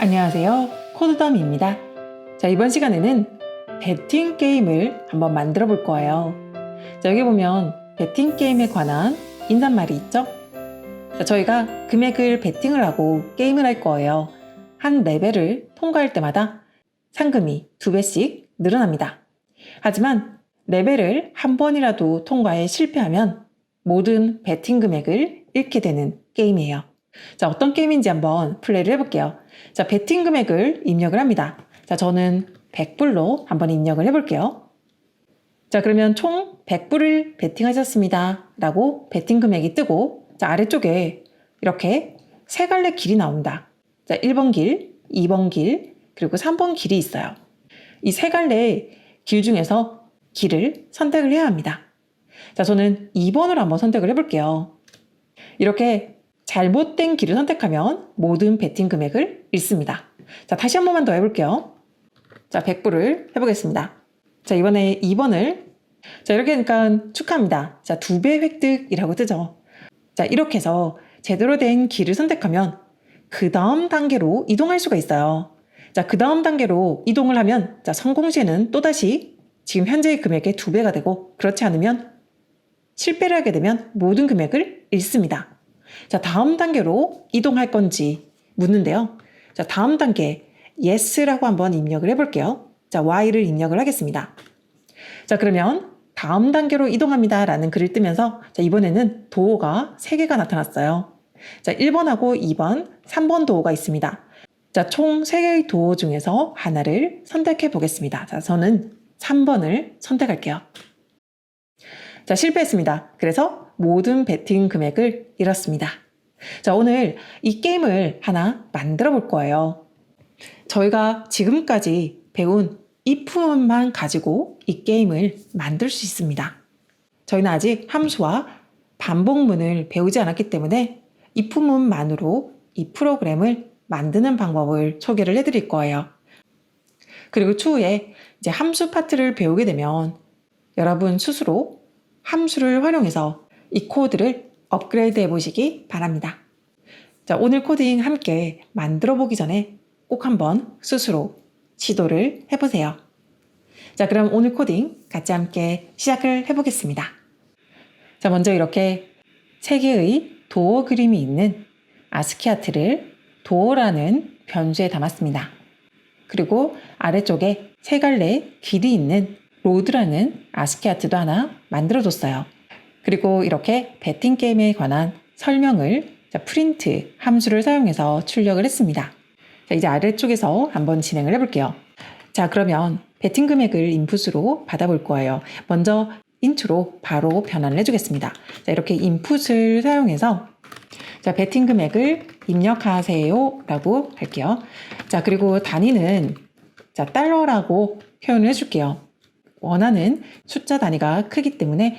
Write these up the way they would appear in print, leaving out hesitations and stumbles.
안녕하세요. 코드덤입니다. 자, 이번 시간에는 베팅 게임을 한번 만들어 볼 거예요. 자, 여기 보면 베팅 게임에 관한 인사말이 있죠? 자, 저희가 금액을 베팅을 하고 게임을 할 거예요. 한 레벨을 통과할 때마다 상금이 2배씩 늘어납니다. 하지만 레벨을 한 번이라도 통과에 실패하면 모든 베팅 금액을 잃게 되는 게임이에요. 자, 어떤 게임인지 한번 플레이를 해볼게요. 자, 베팅 금액을 입력을 합니다. 자, 저는 100불로 한번 입력을 해볼게요. 자, 그러면 총 100불을 베팅하셨습니다. 라고 베팅 금액이 뜨고, 자, 아래쪽에 이렇게 세 갈래 길이 나옵니다. 자, 1번 길, 2번 길, 그리고 3번 길이 있어요. 이 세 갈래 길 중에서 길을 선택을 해야 합니다. 자, 저는 2번을 한번 선택을 해볼게요. 이렇게 잘못된 길을 선택하면 모든 베팅 금액을 잃습니다. 자, 다시 한 번만 더 해볼게요. 자, 100불을 해보겠습니다. 자, 이번에 2번을. 자, 이렇게 하니까 축하합니다. 자, 2배 획득이라고 뜨죠. 자, 이렇게 해서 제대로 된 길을 선택하면 그 다음 단계로 이동할 수가 있어요. 자, 그 다음 단계로 이동을 하면, 자, 성공 시에는 또다시 지금 현재의 금액의 2배가 되고, 그렇지 않으면 실패를 하게 되면 모든 금액을 잃습니다. 자, 다음 단계로 이동할 건지 묻는데요. 자, 다음 단계 yes라고 한번 입력을 해볼게요. 자, y를 입력을 하겠습니다. 자, 그러면 다음 단계로 이동합니다 라는 글을 뜨면서, 자, 이번에는 도어가 3개가 나타났어요. 자, 1번하고 2번, 3번 도어가 있습니다. 자, 총 3개의 도어 중에서 하나를 선택해 보겠습니다. 자, 저는 3번을 선택할게요. 자, 실패했습니다. 그래서 모든 베팅 금액을 잃었습니다. 자, 오늘 이 게임을 하나 만들어 볼 거예요. 저희가 지금까지 배운 if만 가지고 이 게임을 만들 수 있습니다. 저희는 아직 함수와 반복문을 배우지 않았기 때문에 if문만으로 이 프로그램을 만드는 방법을 소개를 해드릴 거예요. 그리고 추후에 이제 함수 파트를 배우게 되면 여러분 스스로 함수를 활용해서 이 코드를 업그레이드 해보시기 바랍니다. 자, 오늘 코딩 함께 만들어 보기 전에 꼭 한번 스스로 시도를 해보세요. 자, 그럼 오늘 코딩 같이 함께 시작을 해보겠습니다. 자, 먼저 이렇게 3개의 도어 그림이 있는 아스키 아트를 도어라는 변수에 담았습니다. 그리고 아래쪽에 3갈래 길이 있는 로드라는 아스키 아트도 하나 만들어줬어요. 그리고 이렇게 베팅 게임에 관한 설명을 프린트 함수를 사용해서 출력을 했습니다. 자, 이제 아래쪽에서 한번 진행을 해볼게요. 자, 그러면 베팅 금액을 인풋으로 받아볼 거예요. 먼저 인트로 바로 변환을 해주겠습니다. 자, 이렇게 인풋을 사용해서 자, 베팅 금액을 입력하세요 라고 할게요. 자, 그리고 단위는 자, 달러라고 표현을 해줄게요. 원하는 숫자 단위가 크기 때문에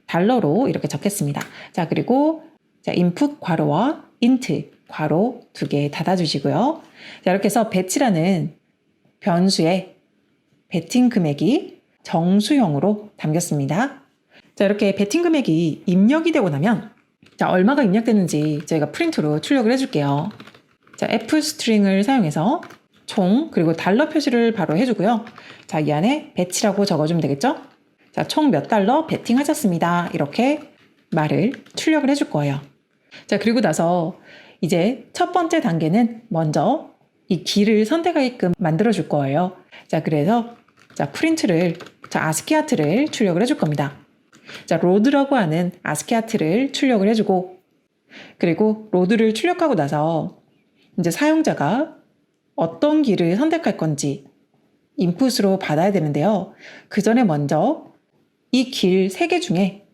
달러로 이렇게 적겠습니다. 자, 그리고 자, input 괄호와 int 괄호 2개 닫아주시고요. 자, 이렇게 해서 배치라는 변수에 베팅 금액이 정수형으로 담겼습니다. 자, 이렇게 베팅 금액이 입력이 되고 나면 자, 얼마가 입력됐는지 저희가 프린트로 출력을 해줄게요. 자, f 스트링을 사용해서 총 그리고 달러 표시를 바로 해주고요. 자, 이 안에 배치라고 적어주면 되겠죠? 자, 총 몇 달러 베팅 하셨습니다. 이렇게 말을 출력을 해줄 거예요. 자, 그리고 나서 이제 첫 번째 단계는 먼저 이 길을 선택하게끔 만들어 줄 거예요. 자, 그래서 자, 프린트를 자, 아스키 아트를 출력을 해줄 겁니다. 자, 로드라고 하는 아스키 아트를 출력을 해주고, 그리고 로드를 출력하고 나서 이제 사용자가 어떤 길을 선택할 건지 인풋으로 받아야 되는데요. 그 전에 먼저 이 길 3개 중에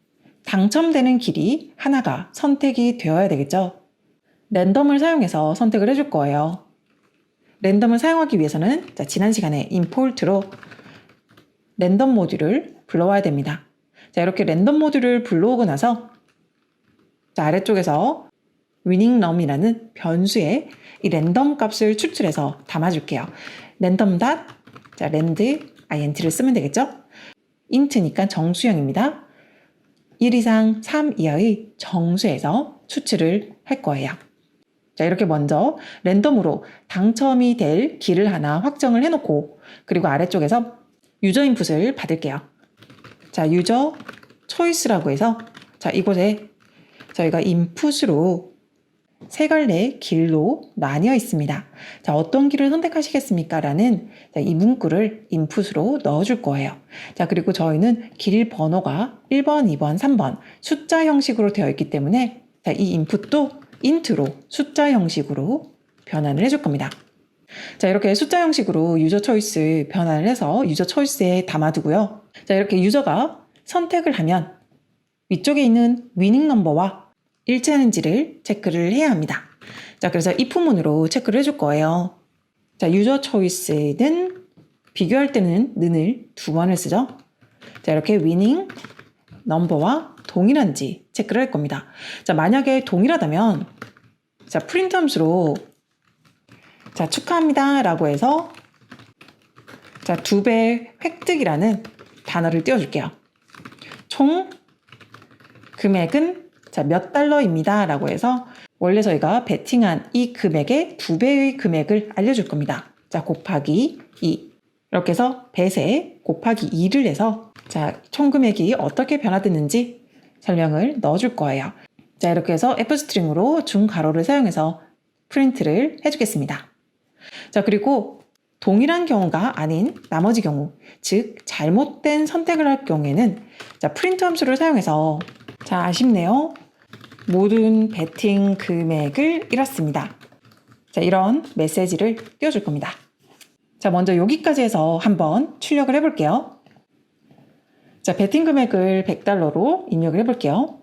당첨되는 길이 하나가 선택이 되어야 되겠죠. 랜덤을 사용해서 선택을 해줄 거예요. 랜덤을 사용하기 위해서는 자, 지난 시간에 임포트로 랜덤 모듈을 불러와야 됩니다. 자, 이렇게 랜덤 모듈을 불러오고 나서 자, 아래쪽에서 winningnum이라는 변수에 이 랜덤 값을 추출해서 담아줄게요. 랜덤 닷 자, rand int를 쓰면 되겠죠? int니까 정수형입니다. 1 이상 3 이하의 정수에서 추출을 할 거예요. 자, 이렇게 먼저 랜덤으로 당첨이 될 길을 하나 확정을 해놓고 그리고 아래쪽에서 유저 인풋을 받을게요. 자, 유저 초이스라고 해서 자, 이곳에 저희가 인풋으로 세 갈래 길로 나뉘어 있습니다. 자, 어떤 길을 선택하시겠습니까? 라는 이 문구를 인풋으로 넣어줄 거예요. 자, 그리고 저희는 길 번호가 1번, 2번, 3번 숫자 형식으로 되어 있기 때문에 자, 이 인풋도 인트로 숫자 형식으로 변환을 해줄 겁니다. 자, 이렇게 숫자 형식으로 유저 초이스 변환을 해서 유저 초이스에 담아두고요. 자, 이렇게 유저가 선택을 하면 위쪽에 있는 위닝 넘버와 일치하는지를 체크를 해야 합니다. 자, 그래서 if문으로 체크를 해줄 거예요. 자, 유저 초이스는 비교할 때는 는을 2번을 쓰죠. 자, 이렇게 위닝 넘버와 동일한지 체크를 할 겁니다. 자, 만약에 동일하다면 자, 프린트 함수로 자, 축하합니다 라고 해서 자, 2배 획득이라는 단어를 띄워줄게요. 총 금액은 자, 몇 달러입니다 라고 해서 원래 저희가 베팅한 이 금액의 2배의 금액을 알려줄 겁니다. 자, 곱하기 2 이렇게 해서 배세 곱하기 2를 해서 자, 총 금액이 어떻게 변화됐는지 설명을 넣어줄 거예요. 자, 이렇게 해서 f스트링으로 중괄호를 사용해서 프린트를 해주겠습니다. 자, 그리고 동일한 경우가 아닌 나머지 경우, 즉 잘못된 선택을 할 경우에는 자, 프린트 함수를 사용해서 자, 아쉽네요. 모든 베팅 금액을 잃었습니다. 자, 이런 메시지를 띄워줄 겁니다. 자, 먼저 여기까지 해서 한번 출력을 해볼게요. 자, 베팅 금액을 100달러로 입력을 해볼게요.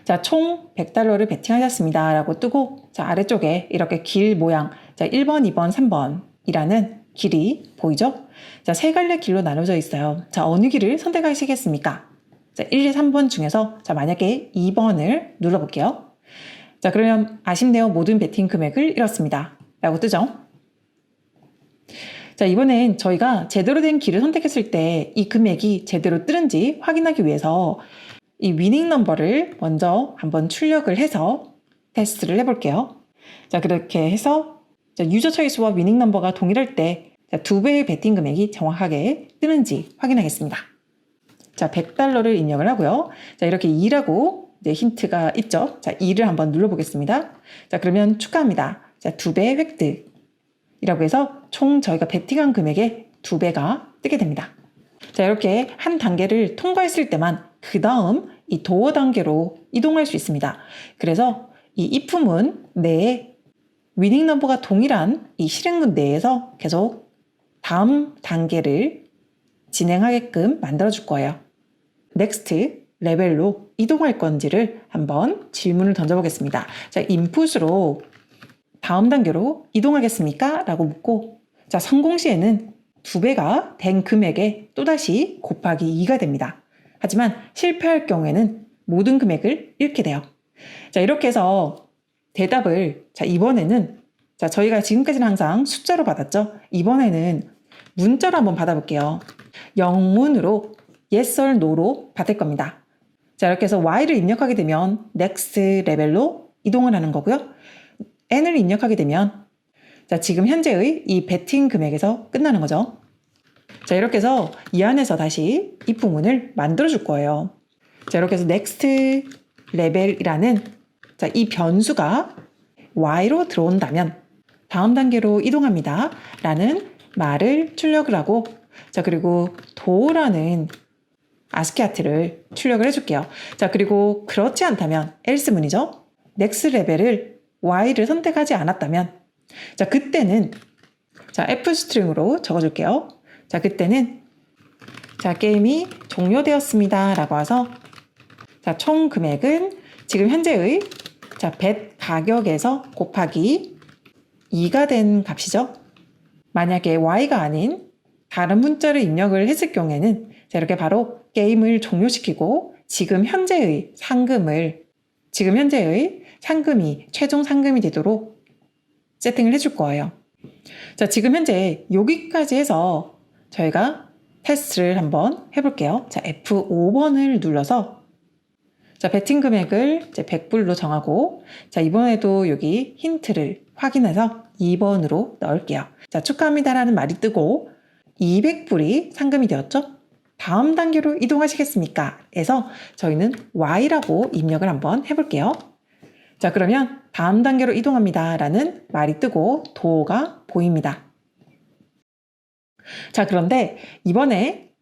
자, 총 100달러를 베팅하셨습니다. 라고 뜨고, 자, 아래쪽에 이렇게 길 모양, 자, 1번, 2번, 3번이라는 길이 보이죠? 자, 세 갈래 길로 나눠져 있어요. 자, 어느 길을 선택하시겠습니까? 자, 1, 2, 3번 중에서 자, 만약에 2번을 눌러볼게요. 자, 그러면 아쉽네요. 모든 베팅 금액을 잃었습니다. 라고 뜨죠? 자, 이번엔 저희가 제대로 된 길을 선택했을 때 이 금액이 제대로 뜨는지 확인하기 위해서 이 위닝 넘버를 먼저 한번 출력을 해서 테스트를 해볼게요. 자, 그렇게 해서 자, 유저 초이스와 위닝 넘버가 동일할 때 자, 2배의 베팅 금액이 정확하게 뜨는지 확인하겠습니다. 자, 100달러를 입력을 하고요. 자, 이렇게 2라고 이제 힌트가 있죠. 자, 2를 한번 눌러보겠습니다. 자, 그러면 축하합니다. 자, 2배 획득이라고 해서 총 저희가 베팅한 금액의 2배가 뜨게 됩니다. 자, 이렇게 한 단계를 통과했을 때만 그 다음 이 도어 단계로 이동할 수 있습니다. 그래서 이 if문 내에 위닝 넘버가 동일한 이 실행문 내에서 계속 다음 단계를 진행하게끔 만들어줄 거예요. 넥스트 레벨로 이동할 건지를 한번 질문을 던져보겠습니다. 자, 인풋으로 다음 단계로 이동하겠습니까? 라고 묻고 자, 성공 시에는 2배가 된 금액에 또다시 곱하기 2가 됩니다. 하지만 실패할 경우에는 모든 금액을 잃게 돼요. 자, 이렇게 해서 대답을 자, 이번에는 자, 저희가 지금까지는 항상 숫자로 받았죠? 이번에는 문자로 한번 받아볼게요. 영문으로 yes or no로 받을 겁니다. 자, 이렇게 해서 y를 입력하게 되면 next 레벨로 이동을 하는 거고요. n을 입력하게 되면 자, 지금 현재의 이 베팅 금액에서 끝나는 거죠. 자, 이렇게 해서 이 안에서 다시 if문을 만들어 줄 거예요. 자, 이렇게 해서 next 레벨이라는 자, 이 변수가 y로 들어온다면 다음 단계로 이동합니다. 라는 말을 출력을 하고 자, 그리고 do라는 아스키 아트를 출력을 해줄게요. 자, 그리고 그렇지 않다면 else문이죠. next 레벨을 y를 선택하지 않았다면 자, 그때는 자, f스트링으로 적어줄게요. 자, 그때는 자, 게임이 종료되었습니다. 라고 해서 자, 총 금액은 지금 현재의 자, bet 가격에서 곱하기 2가 된 값이죠. 만약에 y가 아닌 다른 문자를 입력을 했을 경우에는 자, 이렇게 바로 게임을 종료시키고 지금 현재의 상금이 최종 상금이 되도록 세팅을 해줄 거예요. 자, 지금 현재 여기까지 해서 저희가 테스트를 한번 해볼게요. 자, F5번을 눌러서 자, 베팅 금액을 이제 100불로 정하고, 자, 이번에도 여기 힌트를 확인해서 2번으로 넣을게요. 자, 축하합니다라는 말이 뜨고 200불이 상금이 되었죠? 다음 단계로 이동하시겠습니까? 해서 저희는 Y라고 입력을 한번 해볼게요. 자, 그러면 다음 단계로 이동합니다 라는 말이 뜨고 도어가 보입니다. 자, 그런데 이번에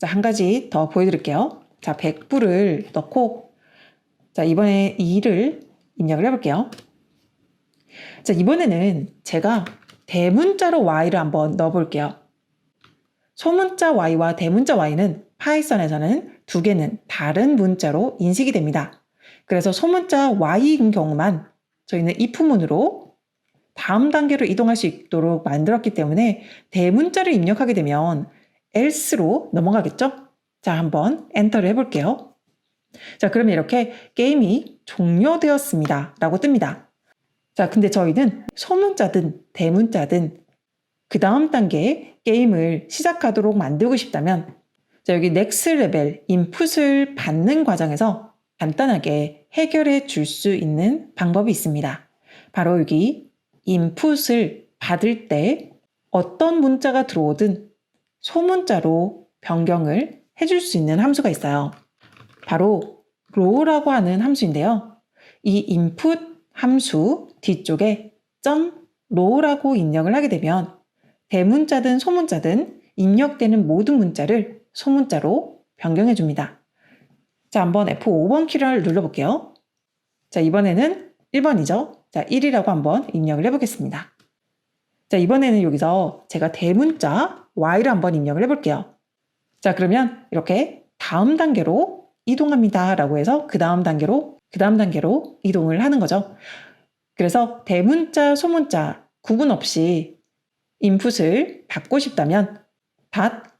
한 가지 더 보여드릴게요. 자, 100불을 넣고, 자, 이번에 2를 입력을 해볼게요. 자, 이번에는 제가 대문자로 Y를 한번 넣어볼게요. 소문자 Y와 대문자 Y는 파이썬에서는 두 개는 다른 문자로 인식이 됩니다. 그래서 소문자 Y인 경우만 저희는 if문으로 다음 단계로 이동할 수 있도록 만들었기 때문에 대문자를 입력하게 되면 else로 넘어가겠죠? 자, 한번 엔터를 해볼게요. 자, 그러면 이렇게 게임이 종료되었습니다 라고 뜹니다. 자, 근데 저희는 소문자든 대문자든 그 다음 단계에 게임을 시작하도록 만들고 싶다면, 자, 여기 next level 인풋을 받는 과정에서 간단하게 해결해 줄 수 있는 방법이 있습니다. 바로 여기 인풋을 받을 때 어떤 문자가 들어오든 소문자로 변경을 해줄 수 있는 함수가 있어요. 바로 row라고 하는 함수인데요. 이 input 함수 뒤쪽에 .row라고 입력을 하게 되면 대문자든 소문자든 입력되는 모든 문자를 소문자로 변경해 줍니다. 자, 한번 F5번 키를 눌러볼게요. 자, 이번에는 1번이죠. 자, 1이라고 한번 입력을 해보겠습니다. 자, 이번에는 여기서 제가 대문자 Y를 한번 입력을 해볼게요. 자, 그러면 이렇게 다음 단계로 이동합니다 라고 해서 그 다음 단계로 이동을 하는 거죠. 그래서 대문자, 소문자 구분 없이 인풋을 받고 싶다면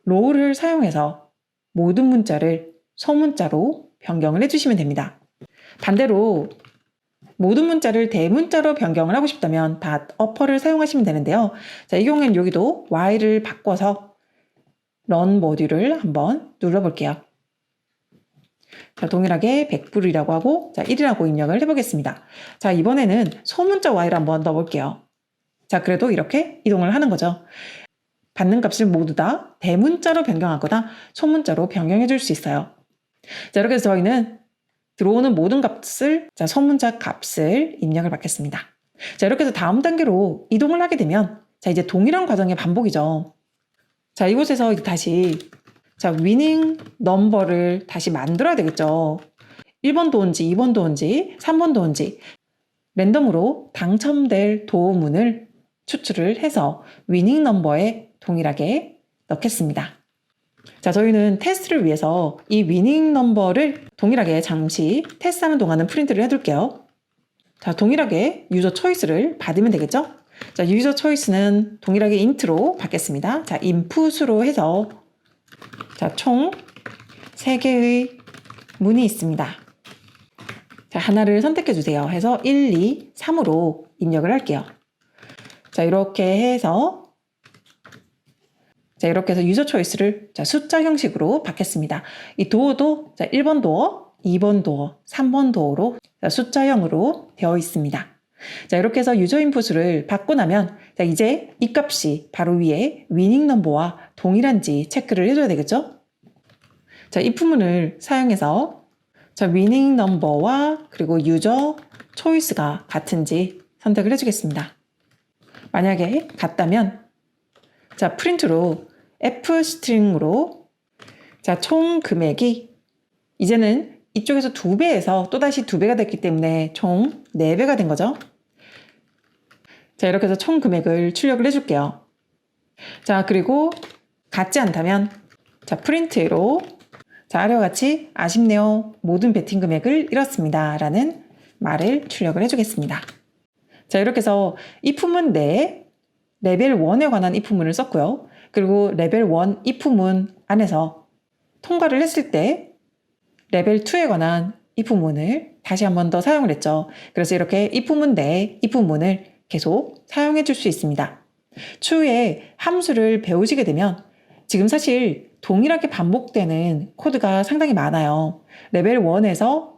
.row를 사용해서 모든 문자를 소문자로 변경을 해주시면 됩니다. 반대로 모든 문자를 대문자로 변경을 하고 싶다면 .upper를 사용하시면 되는데요. 자, 이 경우에는 여기도 Y를 바꿔서 run 모듈을 한번 눌러볼게요. 자, 동일하게 100불이라고 하고, 자, 1이라고 입력을 해보겠습니다. 자, 이번에는 소문자 Y를 한번 넣어볼게요. 자, 그래도 이렇게 이동을 하는 거죠. 받는 값을 모두 다 대문자로 변경하거나 소문자로 변경해 줄 수 있어요. 자, 이렇게 해서 저희는 들어오는 모든 값을, 자, 소문자 값을 입력을 받겠습니다. 자, 이렇게 해서 다음 단계로 이동을 하게 되면, 자, 이제 동일한 과정의 반복이죠. 자, 이곳에서 다시, 자, 위닝 넘버를 다시 만들어야 되겠죠. 1번 도어인지 2번 도어인지 3번 도어인지 랜덤으로 당첨될 도어문을 추출을 해서 위닝 넘버에 동일하게 넣겠습니다. 자, 저희는 테스트를 위해서 이 위닝 넘버를 동일하게 잠시 테스트하는 동안은 프린트를 해둘게요. 자, 동일하게 유저 초이스를 받으면 되겠죠? 자, 유저 초이스는 동일하게 int로 받겠습니다. 자, input으로 해서 자, 총 3개의 문이 있습니다. 자, 하나를 선택해 주세요. 해서 1, 2, 3으로 입력을 할게요. 자, 이렇게 해서 유저 초이스를 자, 숫자 형식으로 받겠습니다. 이 도어도 자, 1번 도어, 2번 도어, 3번 도어로 자, 숫자형으로 되어 있습니다. 자, 이렇게 해서 유저 인풋을 받고 나면 자, 이제 이 값이 바로 위에 위닝 넘버와 동일한지 체크를 해줘야 되겠죠? 자, if문을 사용해서 자, 위닝 넘버와 그리고 유저 초이스가 같은지 선택을 해주겠습니다. 만약에 같다면 자, 프린트로 F 스트링으로 자, 총 금액이 이제는 이쪽에서 2배에서 또다시 2배가 됐기 때문에 총 4배가 된 거죠. 자, 이렇게 해서 총 금액을 출력을 해줄게요. 자, 그리고 같지 않다면 자, 프린트로 자, 아래와 같이 아쉽네요. 모든 베팅 금액을 잃었습니다. 라는 말을 출력을 해주겠습니다. 자, 이렇게 해서 if문 내에 레벨 1에 관한 if문을 썼고요. 그리고 레벨 1 if문 안에서 통과를 했을 때 레벨 2에 관한 if문을 다시 한 번 더 사용을 했죠. 그래서 이렇게 if문 내에 if문을 계속 사용해 줄 수 있습니다. 추후에 함수를 배우시게 되면 지금 사실 동일하게 반복되는 코드가 상당히 많아요. 레벨 1에서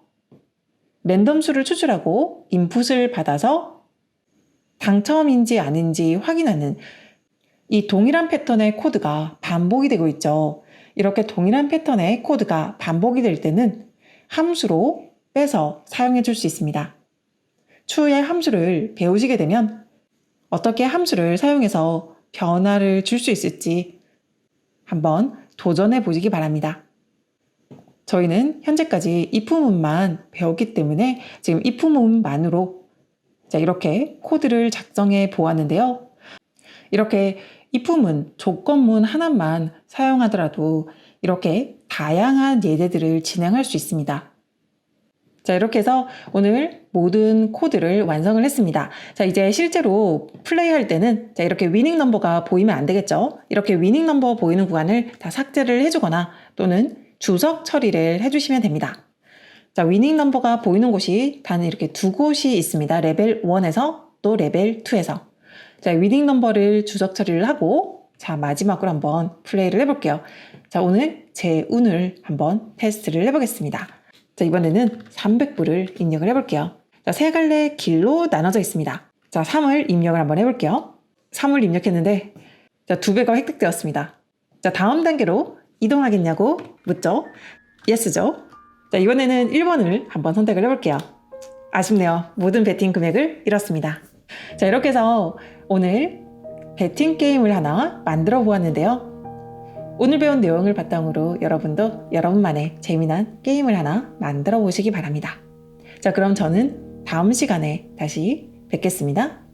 랜덤 수를 추출하고 인풋을 받아서 당첨인지 아닌지 확인하는 이 동일한 패턴의 코드가 반복이 되고 있죠. 이렇게 동일한 패턴의 코드가 반복이 될 때는 함수로 빼서 사용해 줄 수 있습니다. 추후에 함수를 배우시게 되면 어떻게 함수를 사용해서 변화를 줄 수 있을지 한번 도전해 보시기 바랍니다. 저희는 현재까지 if문만 배웠기 때문에 지금 if문만으로 이렇게 코드를 작성해 보았는데요. 이렇게 if문, 조건문 하나만 사용하더라도 이렇게 다양한 예제들을 진행할 수 있습니다. 자, 이렇게 해서 오늘 모든 코드를 완성을 했습니다. 자, 이제 실제로 플레이할 때는 이렇게 위닝 넘버가 보이면 안 되겠죠? 이렇게 위닝 넘버 보이는 구간을 다 삭제를 해주거나 또는 주석 처리를 해주시면 됩니다. 자, 위닝 넘버가 보이는 곳이 단 이렇게 두 곳이 있습니다. 레벨 1에서 또 레벨 2에서. 자, 위닝 넘버를 주석 처리를 하고, 자, 마지막으로 한번 플레이를 해볼게요. 자, 오늘 제 운을 한번 테스트를 해보겠습니다. 자, 이번에는 300불을 입력을 해볼게요. 자, 세 갈래 길로 나눠져 있습니다. 자, 3을 입력을 한번 해볼게요. 3을 입력했는데, 자, 2배가 획득되었습니다. 자, 다음 단계로 이동하겠냐고 묻죠? 예스죠? 자, 이번에는 1번을 한번 선택을 해볼게요. 아쉽네요. 모든 베팅 금액을 잃었습니다. 자, 이렇게 해서 오늘 베팅 게임을 하나 만들어 보았는데요. 오늘 배운 내용을 바탕으로 여러분도 여러분만의 재미난 게임을 하나 만들어 보시기 바랍니다. 자, 그럼 저는 다음 시간에 다시 뵙겠습니다.